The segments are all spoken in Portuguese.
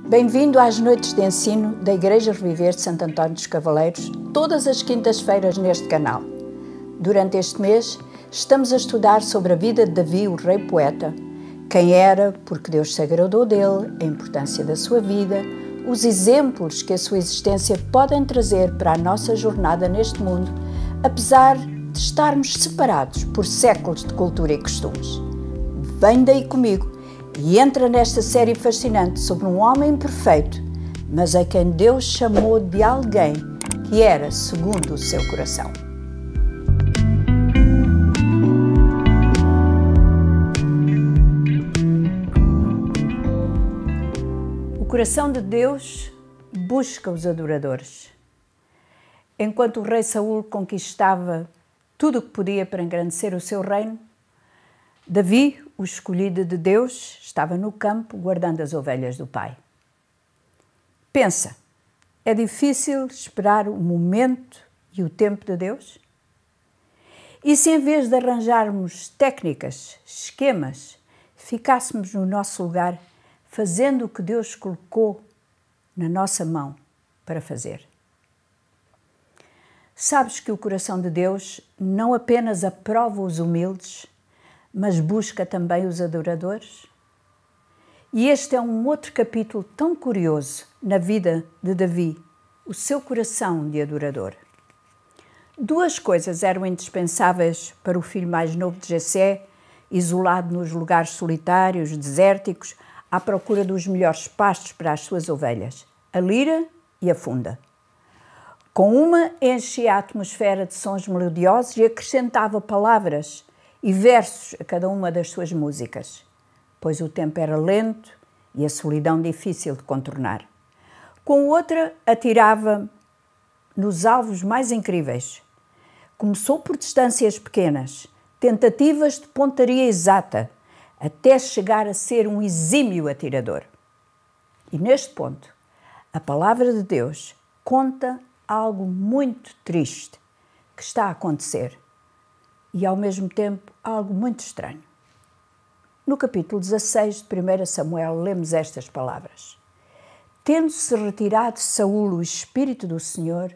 Bem-vindo às noites de ensino da Igreja Reviver de Santo António dos Cavaleiros, todas as quintas-feiras neste canal. Durante este mês, estamos a estudar sobre a vida de Davi, o rei poeta, quem era, porque Deus se agradou dele, a importância da sua vida, os exemplos que a sua existência podem trazer para a nossa jornada neste mundo, apesar de estarmos separados por séculos de cultura e costumes. Vem daí comigo e entra nesta série fascinante sobre um homem perfeito, mas a quem Deus chamou de alguém que era segundo o seu coração. O coração de Deus busca os adoradores. Enquanto o rei Saul conquistava tudo o que podia para engrandecer o seu reino, Davi, o escolhido de Deus, estava no campo guardando as ovelhas do pai. Pensa, é difícil esperar o momento e o tempo de Deus? E se em vez de arranjarmos técnicas, esquemas, ficássemos no nosso lugar, fazendo o que Deus colocou na nossa mão para fazer? Sabes que o coração de Deus não apenas aprova os humildes, mas busca também os adoradores? E este é um outro capítulo tão curioso na vida de Davi, o seu coração de adorador. Duas coisas eram indispensáveis para o filho mais novo de Jessé, isolado nos lugares solitários, desérticos, à procura dos melhores pastos para as suas ovelhas, a lira e a funda. Com uma enchia a atmosfera de sons melodiosos e acrescentava palavras e versos a cada uma das suas músicas, pois o tempo era lento e a solidão difícil de contornar. Com outra, atirava nos alvos mais incríveis. Começou por distâncias pequenas, tentativas de pontaria exata, até chegar a ser um exímio atirador. E neste ponto, a palavra de Deus conta algo muito triste que está a acontecer e, ao mesmo tempo, algo muito estranho. No capítulo 16 de 1 Samuel, lemos estas palavras. Tendo-se retirado Saul o Espírito do Senhor,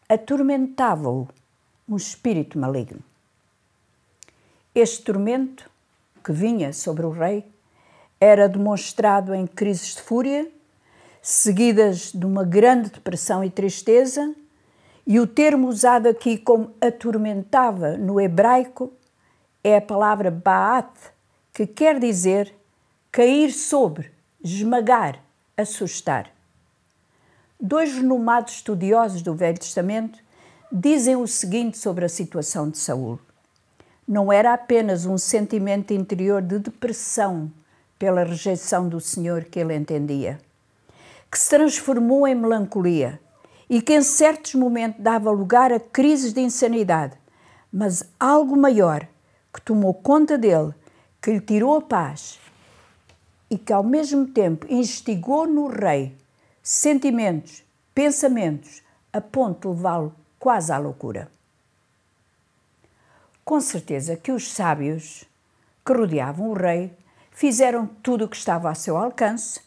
atormentava-o um espírito maligno. Este tormento, que vinha sobre o rei, era demonstrado em crises de fúria, seguidas de uma grande depressão e tristeza, e o termo usado aqui como atormentava no hebraico é a palavra ba'at, que quer dizer cair sobre, esmagar, assustar. Dois renomados estudiosos do Velho Testamento dizem o seguinte sobre a situação de Saul. Não era apenas um sentimento interior de depressão pela rejeição do Senhor que ele entendia, que se transformou em melancolia e que em certos momentos dava lugar a crises de insanidade, mas algo maior que tomou conta dele, que lhe tirou a paz e que ao mesmo tempo instigou no rei sentimentos, pensamentos, a ponto de levá-lo quase à loucura. Com certeza que os sábios que rodeavam o rei fizeram tudo o que estava a seu alcance,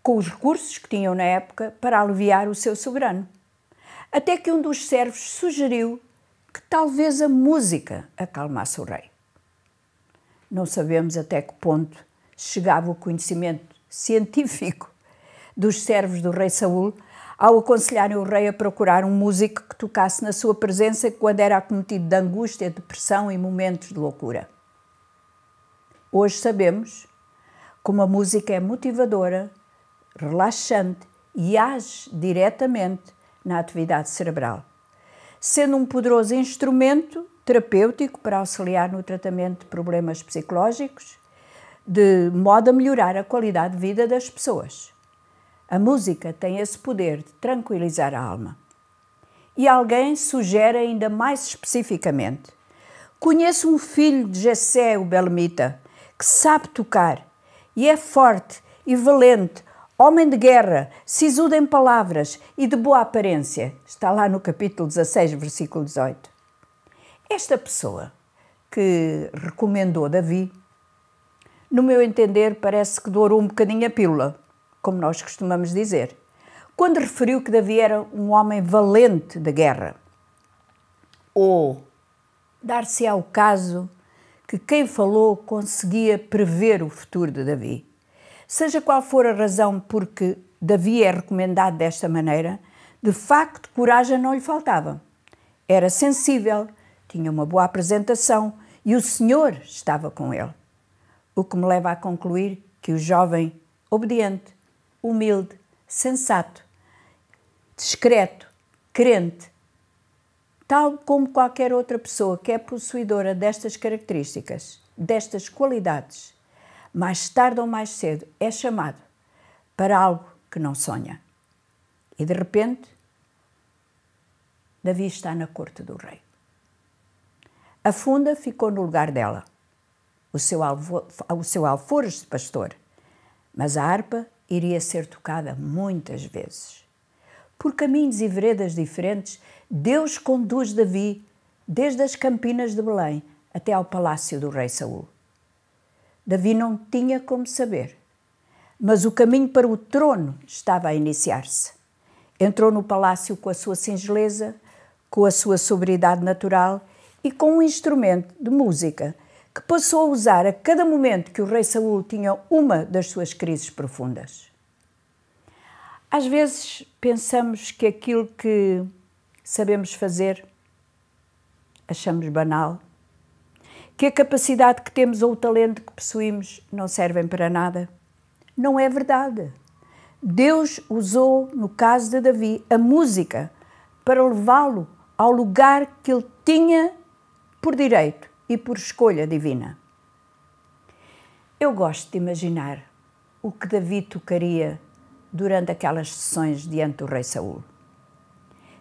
com os recursos que tinham na época para aliviar o seu soberano. Até que um dos servos sugeriu que talvez a música acalmasse o rei. Não sabemos até que ponto chegava o conhecimento científico dos servos do rei Saul ao aconselharem o rei a procurar um músico que tocasse na sua presença quando era acometido de angústia, depressão e momentos de loucura. Hoje sabemos como a música é motivadora, relaxante e age diretamente na atividade cerebral, sendo um poderoso instrumento terapêutico para auxiliar no tratamento de problemas psicológicos, de modo a melhorar a qualidade de vida das pessoas. A música tem esse poder de tranquilizar a alma. E alguém sugere ainda mais especificamente: conheço um filho de Jessé, o belemita, que sabe tocar e é forte e valente, homem de guerra, sisudo em palavras e de boa aparência. Está lá no capítulo 16, versículo 18. Esta pessoa que recomendou Davi No meu entender, parece que dourou um bocadinho a pílula, como nós costumamos dizer, quando referiu que Davi era um homem valente da guerra. Ou dar-se-á o caso que quem falou conseguia prever o futuro de Davi. Seja qual for a razão por que Davi é recomendado desta maneira, de facto, coragem não lhe faltava. Era sensível, tinha uma boa apresentação e o Senhor estava com ele. O que me leva a concluir que o jovem obediente, humilde, sensato, discreto, crente, tal como qualquer outra pessoa que é possuidora destas características, destas qualidades, mais tarde ou mais cedo é chamado para algo que não sonha. E de repente, Davi está na corte do rei. A funda ficou no lugar dela, o seu alforje de pastor, mas a harpa iria ser tocada muitas vezes. Por caminhos e veredas diferentes, Deus conduz Davi desde as campinas de Belém até ao palácio do rei Saul. Davi não tinha como saber, mas o caminho para o trono estava a iniciar-se. Entrou no palácio com a sua singeleza, com a sua sobriedade natural e com um instrumento de música que passou a usar a cada momento que o rei Saul tinha uma das suas crises profundas. Às vezes pensamos que aquilo que sabemos fazer achamos banal, que a capacidade que temos ou o talento que possuímos não servem para nada. Não é verdade. Deus usou, no caso de Davi, a música para levá-lo ao lugar que ele tinha por direito e por escolha divina. Eu gosto de imaginar o que Davi tocaria durante aquelas sessões diante do rei Saul.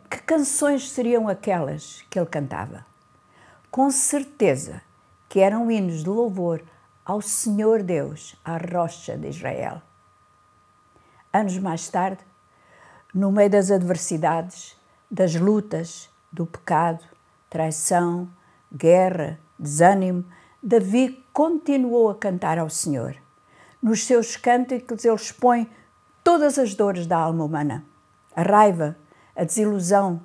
Que canções seriam aquelas que ele cantava? Com certeza que eram hinos de louvor ao Senhor Deus, à rocha de Israel. Anos mais tarde, no meio das adversidades, das lutas, do pecado, traição, guerra, desânimo, Davi continuou a cantar ao Senhor. Nos seus cânticos ele expõe todas as dores da alma humana, a raiva, a desilusão,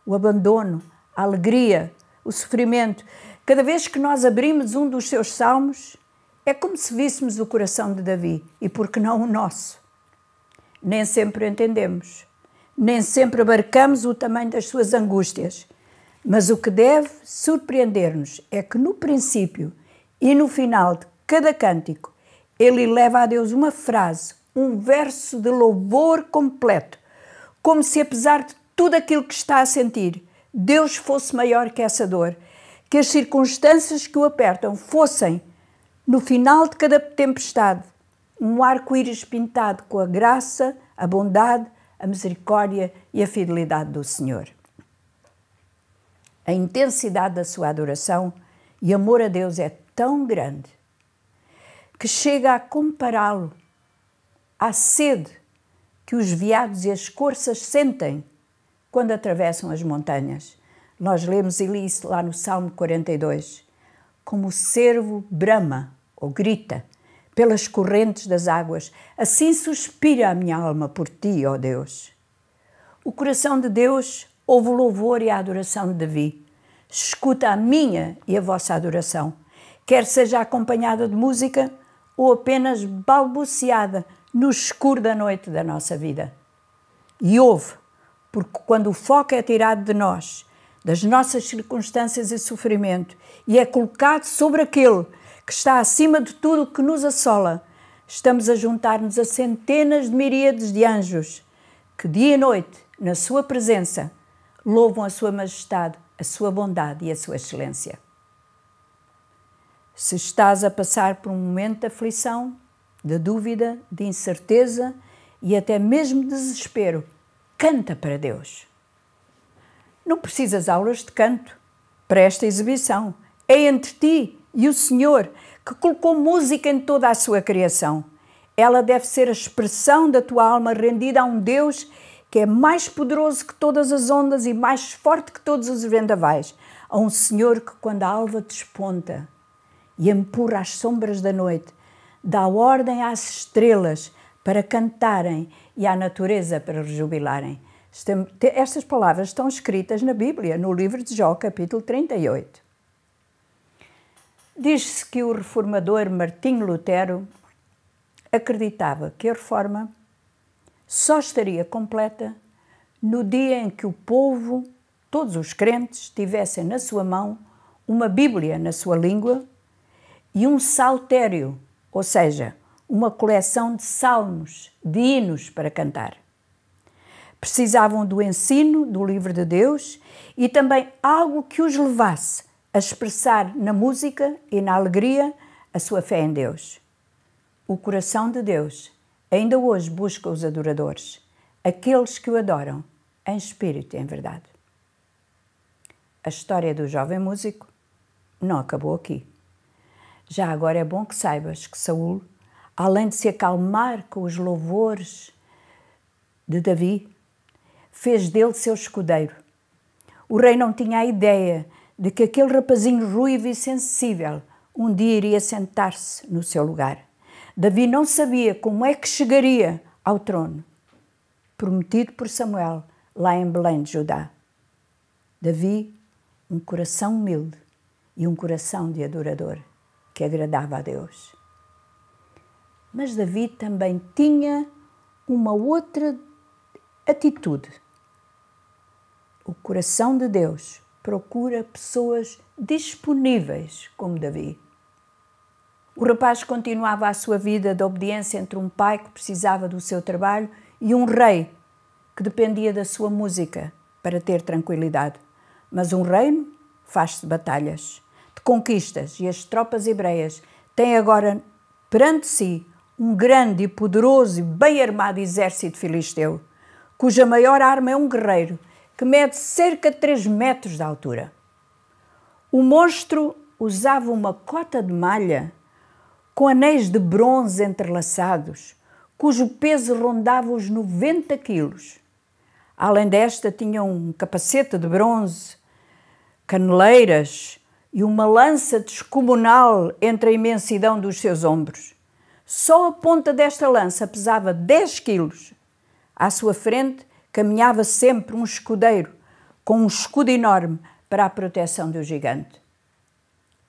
o abandono, a alegria, o sofrimento. Cada vez que nós abrimos um dos seus salmos, é como se víssemos o coração de Davi e, por que não, o nosso. Nem sempre entendemos, nem sempre abarcamos o tamanho das suas angústias, mas o que deve surpreender-nos é que no princípio e no final de cada cântico, ele leva a Deus uma frase, um verso de louvor completo, como se apesar de tudo aquilo que está a sentir, Deus fosse maior que essa dor, que as circunstâncias que o apertam fossem, no final de cada tempestade, um arco-íris pintado com a graça, a bondade, a misericórdia e a fidelidade do Senhor. A intensidade da sua adoração e amor a Deus é tão grande que chega a compará-lo à sede que os veados e as corças sentem quando atravessam as montanhas. Nós lemos isso lá no Salmo 42. Como o cervo brama ou grita pelas correntes das águas, assim suspira a minha alma por ti, ó Deus. O coração de Deus ouve o louvor e a adoração de Davi. Escuta a minha e a vossa adoração, quer seja acompanhada de música ou apenas balbuciada no escuro da noite da nossa vida. E ouve, porque quando o foco é tirado de nós, das nossas circunstâncias e sofrimento, e é colocado sobre aquele que está acima de tudo o que nos assola, estamos a juntar-nos a centenas de miríades de anjos que dia e noite, na sua presença, louvam a sua majestade, a sua bondade e a sua excelência. Se estás a passar por um momento de aflição, de dúvida, de incerteza e até mesmo de desespero, canta para Deus. Não precisas aulas de canto para esta exibição. É entre ti e o Senhor que colocou música em toda a sua criação. Ela deve ser a expressão da tua alma rendida a um Deus que é mais poderoso que todas as ondas e mais forte que todos os vendavais. A um Senhor que, quando a alva desponta e empurra as sombras da noite, dá ordem às estrelas para cantarem e à natureza para rejubilarem. Estas palavras estão escritas na Bíblia, no livro de Jó, capítulo 38. Diz-se que o reformador Martinho Lutero acreditava que a reforma só estaria completa no dia em que o povo, todos os crentes, tivessem na sua mão uma Bíblia na sua língua e um saltério, ou seja, uma coleção de salmos, de hinos para cantar. Precisavam do ensino do livro de Deus e também algo que os levasse a expressar na música e na alegria a sua fé em Deus. O coração de Deus ainda hoje busca os adoradores, aqueles que o adoram em espírito e em verdade. A história do jovem músico não acabou aqui. Já agora é bom que saibas que Saul, além de se acalmar com os louvores de Davi, fez dele seu escudeiro. O rei não tinha a ideia de que aquele rapazinho ruivo e sensível um dia iria sentar-se no seu lugar. Davi não sabia como é que chegaria ao trono, prometido por Samuel lá em Belém de Judá. Davi, um coração humilde e um coração de adorador que agradava a Deus. Mas Davi também tinha uma outra atitude. O coração de Deus procura pessoas disponíveis como Davi. O rapaz continuava a sua vida de obediência entre um pai que precisava do seu trabalho e um rei que dependia da sua música para ter tranquilidade. Mas um reino faz-se de batalhas, de conquistas, e as tropas hebreias têm agora perante si um grande e poderoso e bem armado exército filisteu, cuja maior arma é um guerreiro que mede cerca de 3 metros de altura. O monstro usava uma cota de malha com anéis de bronze entrelaçados, cujo peso rondava os 90 quilos. Além desta, tinha um capacete de bronze, caneleiras e uma lança descomunal entre a imensidão dos seus ombros. Só a ponta desta lança pesava 10 quilos. À sua frente caminhava sempre um escudeiro com um escudo enorme para a proteção do gigante.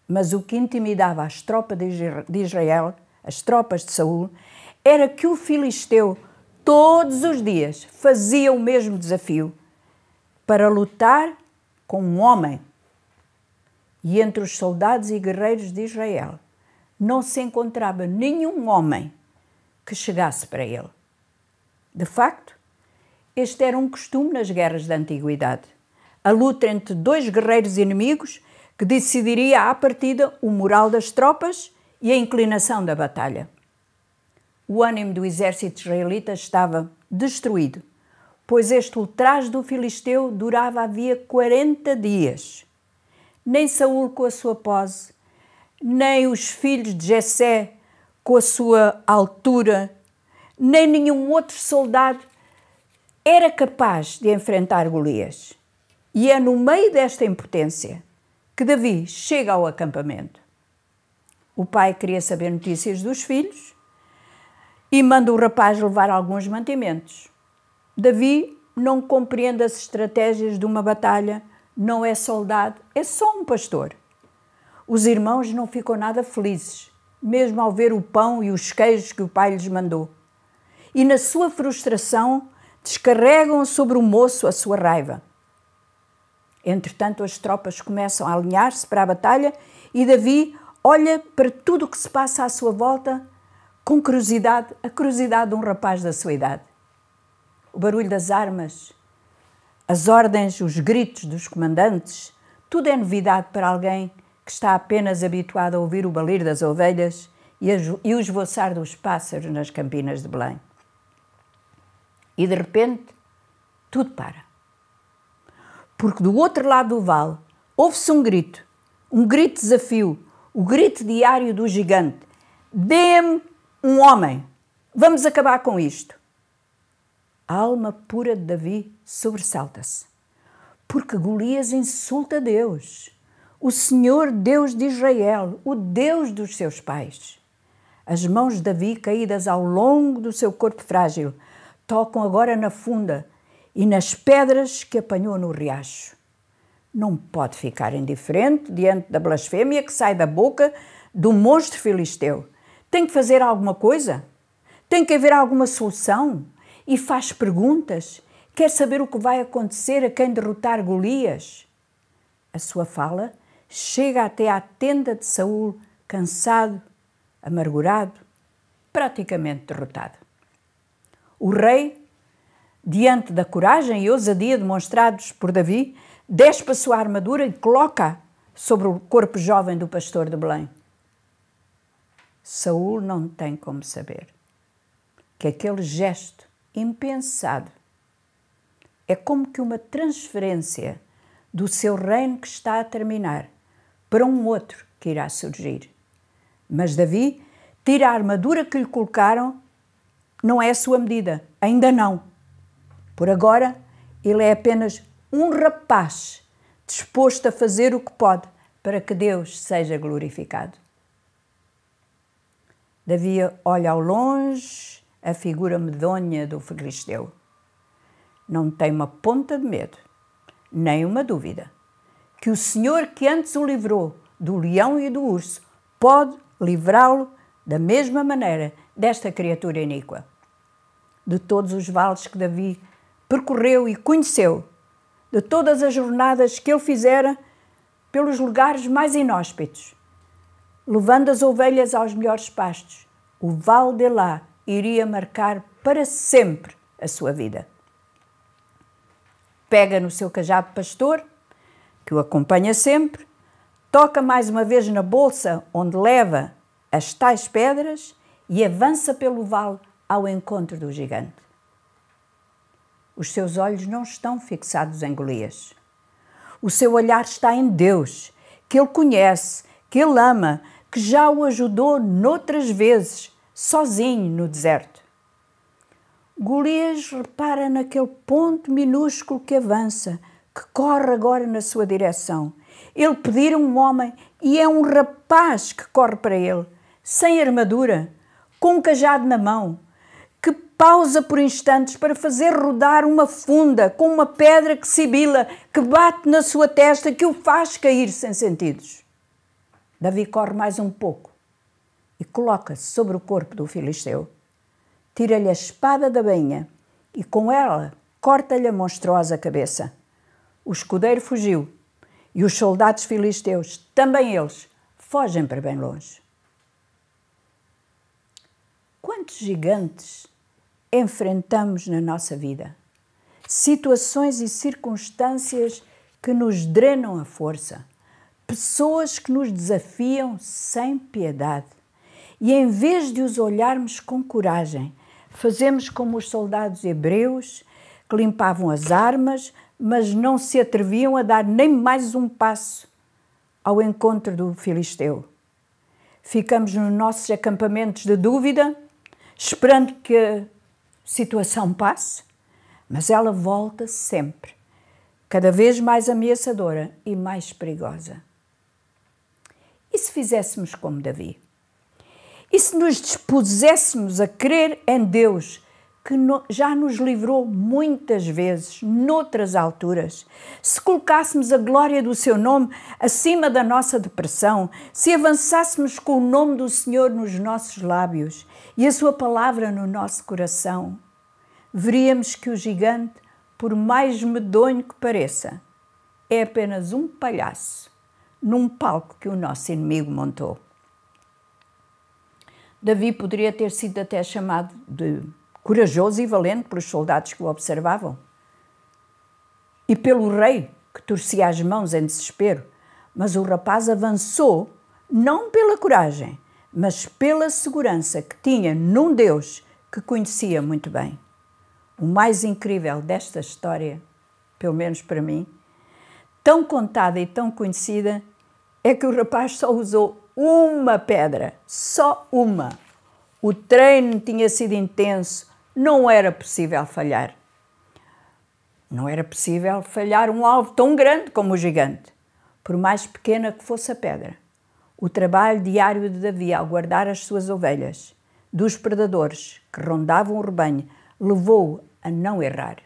Mas o que intimidava as tropas de Israel, as tropas de Saul, era que o filisteu todos os dias fazia o mesmo desafio para lutar com um homem. E entre os soldados e guerreiros de Israel não se encontrava nenhum homem que chegasse para ele. De facto, este era um costume nas guerras da antiguidade. A luta entre 2 guerreiros inimigos que decidiria à partida o moral das tropas e a inclinação da batalha. O ânimo do exército israelita estava destruído, pois este ultraje do filisteu durava havia 40 dias. Nem Saul com a sua pose, nem os filhos de Jessé com a sua altura, nem nenhum outro soldado era capaz de enfrentar Golias. E é no meio desta impotência que Davi chega ao acampamento. O pai queria saber notícias dos filhos e manda o rapaz levar alguns mantimentos. Davi não compreende as estratégias de uma batalha, não é soldado, é só um pastor. Os irmãos não ficam nada felizes, mesmo ao ver o pão e os queijos que o pai lhes mandou. E na sua frustração descarregam sobre o moço a sua raiva. Entretanto, as tropas começam a alinhar-se para a batalha e Davi olha para tudo o que se passa à sua volta com curiosidade, a curiosidade de um rapaz da sua idade. O barulho das armas, as ordens, os gritos dos comandantes, tudo é novidade para alguém que está apenas habituado a ouvir o balir das ovelhas e o esvoaçar dos pássaros nas campinas de Belém. E de repente, tudo para. Porque do outro lado do vale, ouve-se um grito de desafio, o grito diário do gigante. Dê-me um homem, vamos acabar com isto. A alma pura de Davi sobressalta-se, porque Golias insulta Deus, o Senhor Deus de Israel, o Deus dos seus pais. As mãos de Davi, caídas ao longo do seu corpo frágil, tocam agora na funda e nas pedras que apanhou no riacho. Não pode ficar indiferente diante da blasfêmia que sai da boca do monstro filisteu. Tem que fazer alguma coisa. Tem que haver alguma solução. E faz perguntas. Quer saber o que vai acontecer a quem derrotar Golias? A sua fala chega até à tenda de Saul, cansado, amargurado, praticamente derrotado. O rei, diante da coragem e ousadia demonstrados por Davi, despe a sua armadura e coloca-a sobre o corpo jovem do pastor de Belém. Saul não tem como saber que aquele gesto impensado é como que uma transferência do seu reino que está a terminar para um outro que irá surgir. Mas Davi tira a armadura que lhe colocaram, não é a sua medida, ainda não. Por agora, ele é apenas um rapaz disposto a fazer o que pode para que Deus seja glorificado. Davi olha ao longe a figura medonha do filisteu. Não tem uma ponta de medo, nem uma dúvida, que o Senhor que antes o livrou do leão e do urso pode livrá-lo da mesma maneira desta criatura iníqua. De todos os vales que Davi percorreu e conheceu, de todas as jornadas que ele fizera pelos lugares mais inóspitos, levando as ovelhas aos melhores pastos, o vale de Elá iria marcar para sempre a sua vida. Pega no seu cajado pastor, que o acompanha sempre, toca mais uma vez na bolsa onde leva as tais pedras e avança pelo vale ao encontro do gigante. Os seus olhos não estão fixados em Golias. O seu olhar está em Deus, que ele conhece, que ele ama, que já o ajudou noutras vezes, sozinho no deserto. Golias repara naquele ponto minúsculo que avança, que corre agora na sua direção. Ele pedira um homem e é um rapaz que corre para ele, sem armadura, com um cajado na mão, que pausa por instantes para fazer rodar uma funda com uma pedra que sibila, que bate na sua testa, que o faz cair sem sentidos. Davi corre mais um pouco e coloca-se sobre o corpo do filisteu. Tira-lhe a espada da bainha e com ela corta-lhe a monstruosa cabeça. O escudeiro fugiu e os soldados filisteus, também eles, fogem para bem longe. Quantos gigantes enfrentamos na nossa vida? Situações e circunstâncias que nos drenam a força, pessoas que nos desafiam sem piedade. E em vez de os olharmos com coragem, fazemos como os soldados hebreus que limpavam as armas, mas não se atreviam a dar nem mais um passo ao encontro do filisteu. Ficamos nos nossos acampamentos de dúvida, esperando que a situação passe, mas ela volta sempre, cada vez mais ameaçadora e mais perigosa. E se fizéssemos como Davi? E se nos dispuséssemos a crer em Deus, que já nos livrou muitas vezes, noutras alturas, se colocássemos a glória do seu nome acima da nossa depressão, se avançássemos com o nome do Senhor nos nossos lábios e a sua palavra no nosso coração, veríamos que o gigante, por mais medonho que pareça, é apenas um palhaço num palco que o nosso inimigo montou. Davi poderia ter sido até chamado de corajoso e valente pelos soldados que o observavam e pelo rei que torcia as mãos em desespero, mas o rapaz avançou não pela coragem, mas pela segurança que tinha num Deus que conhecia muito bem. O mais incrível desta história, pelo menos para mim, tão contada e tão conhecida, é que o rapaz só usou uma pedra, só uma. O treino tinha sido intenso, não era possível falhar. Não era possível falhar um alvo tão grande como o gigante, por mais pequena que fosse a pedra. O trabalho diário de Davi ao guardar as suas ovelhas dos predadores que rondavam o rebanho levou-o a não errar.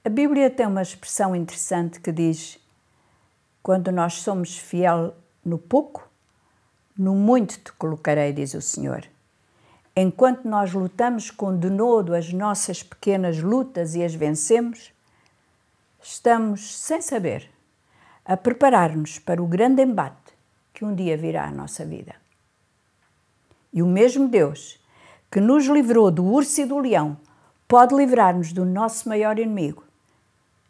A Bíblia tem uma expressão interessante que diz: quando nós somos fiel no pouco, no muito te colocarei, diz o Senhor. Enquanto nós lutamos com denodo as nossas pequenas lutas e as vencemos, estamos, sem saber, a preparar-nos para o grande embate que um dia virá à nossa vida. E o mesmo Deus que nos livrou do urso e do leão pode livrar-nos do nosso maior inimigo.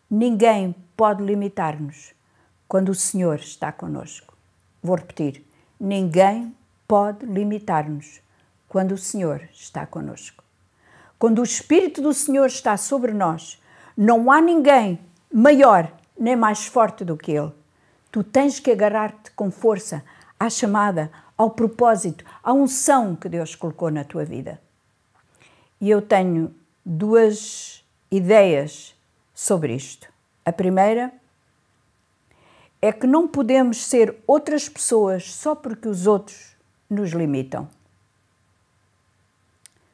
Ninguém pode limitar-nos quando o Senhor está conosco. Vou repetir: ninguém pode limitar-nos quando o Senhor está conosco. Quando o Espírito do Senhor está sobre nós, não há ninguém maior nem mais forte do que Ele. Tu tens que agarrar-te com força à chamada, ao propósito, à unção que Deus colocou na tua vida. E eu tenho 2 ideias sobre isto. A primeira é que não podemos ser outras pessoas só porque os outros nos limitam.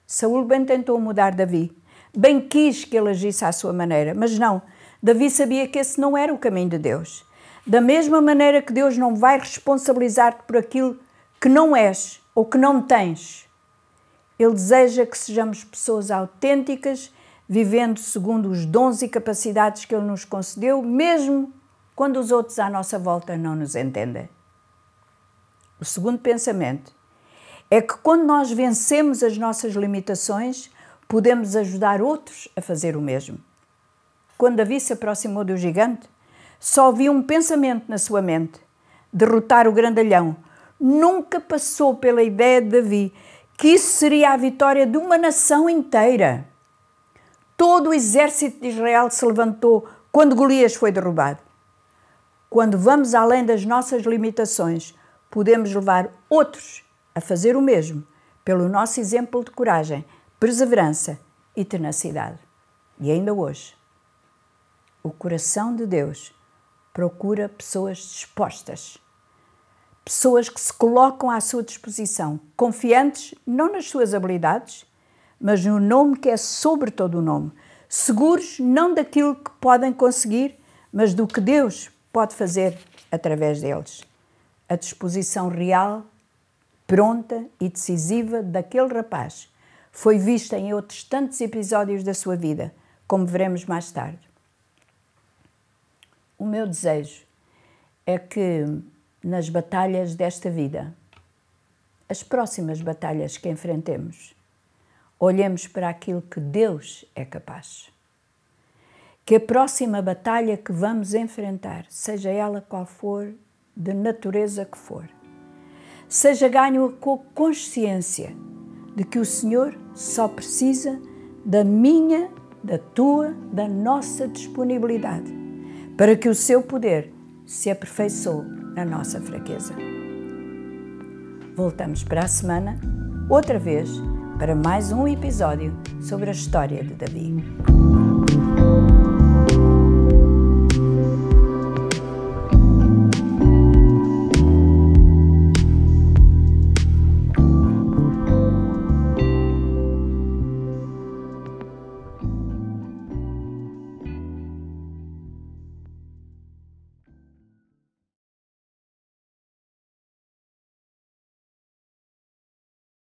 Saúl bem tentou mudar Davi, bem quis que ele agisse à sua maneira, mas não, Davi sabia que esse não era o caminho de Deus. Da mesma maneira que Deus não vai responsabilizar-te por aquilo que não és ou que não tens, Ele deseja que sejamos pessoas autênticas, vivendo segundo os dons e capacidades que Ele nos concedeu, mesmo quando os outros à nossa volta não nos entendem. O segundo pensamento é que quando nós vencemos as nossas limitações, podemos ajudar outros a fazer o mesmo. Quando Davi se aproximou do gigante, só havia um pensamento na sua mente: derrotar o grandalhão. Nunca passou pela ideia de Davi que isso seria a vitória de uma nação inteira. Todo o exército de Israel se levantou quando Golias foi derrubado. Quando vamos além das nossas limitações, podemos levar outros a fazer o mesmo, pelo nosso exemplo de coragem, perseverança e tenacidade. E ainda hoje, o coração de Deus procura pessoas dispostas, pessoas que se colocam à sua disposição, confiantes não nas suas habilidades, mas no nome que é sobre todo o nome, seguros não daquilo que podem conseguir, mas do que Deus pode fazer através deles. A disposição real, pronta e decisiva daquele rapaz foi vista em outros tantos episódios da sua vida, como veremos mais tarde. O meu desejo é que nas batalhas desta vida, as próximas batalhas que enfrentemos, olhemos para aquilo que Deus é capaz. Que a próxima batalha que vamos enfrentar, seja ela qual for, de natureza que for, seja ganho com a consciência de que o Senhor só precisa da minha, da tua, da nossa disponibilidade, para que o seu poder se aperfeiçoe na nossa fraqueza. Voltamos para a semana, outra vez, para mais um episódio sobre a história de Davi.